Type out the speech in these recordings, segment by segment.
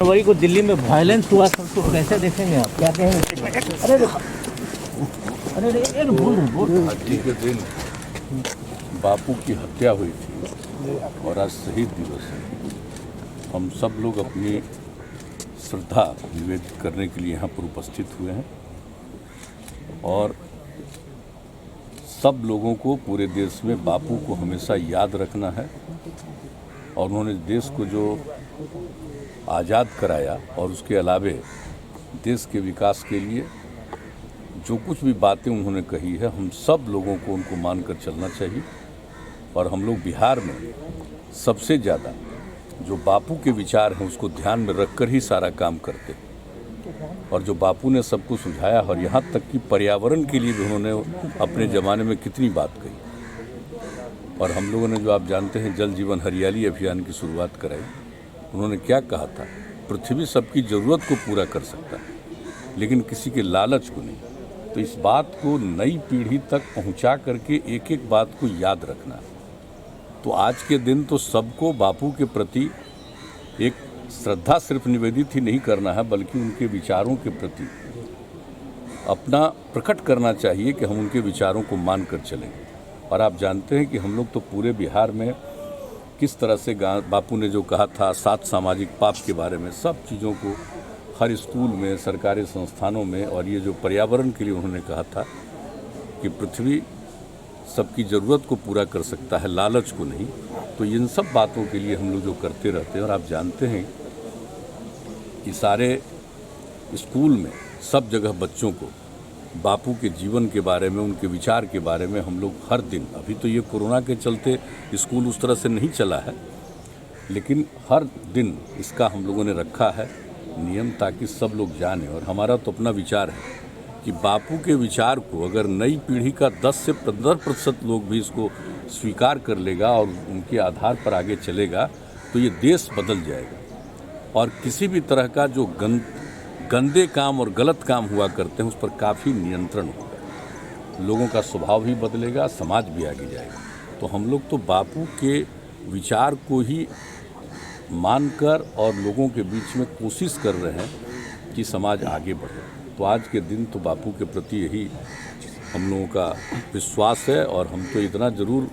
जनवरी को दिल्ली में वायलेंस हुआ, सबको कैसे देखेंगे आप, क्या कहेंगे? अरे बोल। आज के दिन बापू की हत्या हुई थी और आज शहीद दिवस है। हम सब लोग अपनी श्रद्धा निवेदित करने के लिए यहाँ पर उपस्थित हुए हैं और सब लोगों को पूरे देश में बापू को हमेशा याद रखना है और उन्होंने देश को जो आज़ाद कराया और उसके अलावे देश के विकास के लिए जो कुछ भी बातें उन्होंने कही है, हम सब लोगों को उनको मानकर चलना चाहिए। और हम लोग बिहार में सबसे ज़्यादा जो बापू के विचार हैं उसको ध्यान में रखकर ही सारा काम करते हैं। और जो बापू ने सबको सुझाया और यहाँ तक कि पर्यावरण के लिए भी उन्होंने अपने ज़माने में कितनी बात कही। और हम लोगों ने जो आप जानते हैं जल जीवन हरियाली अभियान की शुरुआत कराई। उन्होंने क्या कहा था, पृथ्वी सबकी ज़रूरत को पूरा कर सकता है लेकिन किसी के लालच को नहीं। तो इस बात को नई पीढ़ी तक पहुंचा करके एक एक बात को याद रखना है। तो आज के दिन तो सबको बापू के प्रति एक श्रद्धा सिर्फ निवेदित ही नहीं करना है बल्कि उनके विचारों के प्रति अपना प्रकट करना चाहिए कि हम उनके विचारों को मान कर चलें। और आप जानते हैं कि हम लोग तो पूरे बिहार में किस तरह से बापू ने जो कहा था 7 सामाजिक पाप के बारे में, सब चीज़ों को हर स्कूल में, सरकारी संस्थानों में, और ये जो पर्यावरण के लिए उन्होंने कहा था कि पृथ्वी सबकी ज़रूरत को पूरा कर सकता है, लालच को नहीं। तो इन सब बातों के लिए हम लोग जो करते रहते हैं। और आप जानते हैं कि सारे स्कूल में सब जगह बच्चों को बापू के जीवन के बारे में, उनके विचार के बारे में हम लोग हर दिन, अभी तो ये कोरोना के चलते स्कूल उस तरह से नहीं चला है, लेकिन हर दिन इसका हम लोगों ने रखा है नियम ताकि सब लोग जाने। और हमारा तो अपना विचार है कि बापू के विचार को अगर नई पीढ़ी का 10 से 15% लोग भी इसको स्वीकार कर लेगा और उनके आधार पर आगे चलेगा तो ये देश बदल जाएगा। और किसी भी तरह का जो गंदे काम और गलत काम हुआ करते हैं उस पर काफ़ी नियंत्रण होगा, लोगों का स्वभाव भी बदलेगा, समाज भी आगे जाएगा। तो हम लोग तो बापू के विचार को ही मानकर और लोगों के बीच में कोशिश कर रहे हैं कि समाज आगे बढ़े। तो आज के दिन तो बापू के प्रति यही हम लोगों का विश्वास है। और हम तो इतना ज़रूर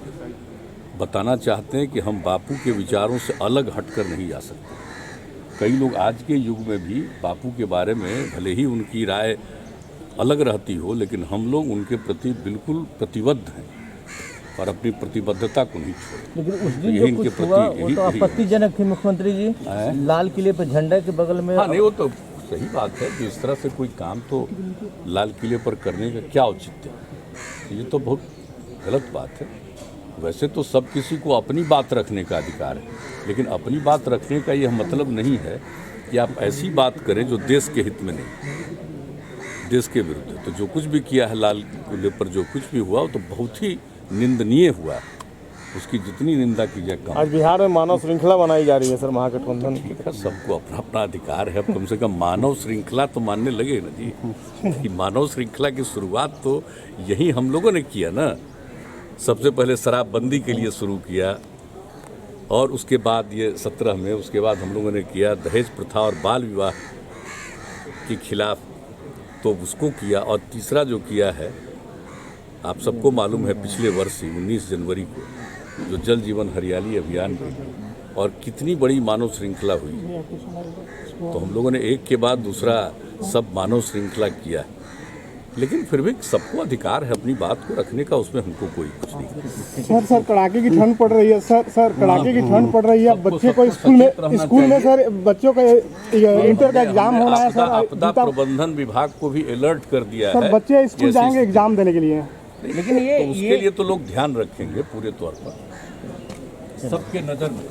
बताना चाहते हैं कि हम बापू के विचारों से अलग हटकर नहीं जा सकते। कई लोग आज के युग में भी बापू के बारे में भले ही उनकी राय अलग रहती हो, लेकिन हम लोग उनके प्रति बिल्कुल प्रतिबद्ध हैं और अपनी प्रतिबद्धता को नहीं छोड़े। लेकिन उस दिन जो कुछ हुआ वो तो आपत्तिजनक थी मुख्यमंत्री जी, लाल किले पर झंडे के बगल में। हाँ नहीं, वो तो सही बात है कि इस तरह से कोई काम तो लाल किले पर करने का क्या औचित्य है, ये तो बहुत गलत बात है। वैसे तो सब किसी को अपनी बात रखने का अधिकार है, लेकिन अपनी बात रखने का यह मतलब नहीं है कि आप ऐसी बात करें जो देश के हित में नहीं, देश के विरुद्ध है। तो जो कुछ भी किया है लाल किले पर, जो कुछ भी हुआ वो तो बहुत ही निंदनीय हुआ, उसकी जितनी निंदा की जाए कम। आज बिहार में मानव श्रृंखला बनाई जा रही है सर, महागठबंधन। ठीक है, सबको अपना अपना अधिकार है। कम से कम मानव श्रृंखला तो मानने लगे ना जी कि मानव श्रृंखला की शुरुआत तो यही हम लोगों ने किया ना। सबसे पहले शराबबंदी के लिए शुरू किया और उसके बाद ये 17 में, उसके बाद हम लोगों ने किया दहेज प्रथा और बाल विवाह के खिलाफ, तो उसको किया। और तीसरा जो किया है, आप सबको मालूम है पिछले वर्ष ही 19 जनवरी को जो जल जीवन हरियाली अभियान की, और कितनी बड़ी मानव श्रृंखला हुई। तो हम लोगों ने एक के बाद दूसरा सब मानव श्रृंखला किया है, लेकिन फिर भी सबको अधिकार है अपनी बात को रखने का, उसमें हमको कोई कुछ नहीं। सर कड़ाके की ठंड पड़ रही है सर कड़ाके की ठंड पड़ रही है। बच्चे को स्कूल में सर बच्चों का इंटर का एग्जाम होना है सर। आपदा प्रबंधन विभाग को भी अलर्ट कर दिया है। सर बच्चे स्कूल जाएंगे एग्जाम देने के लिए, लेकिन ये तो उसके लिए तो लोग ध्यान रखेंगे पूरे तौर पर, सबके नज़र में।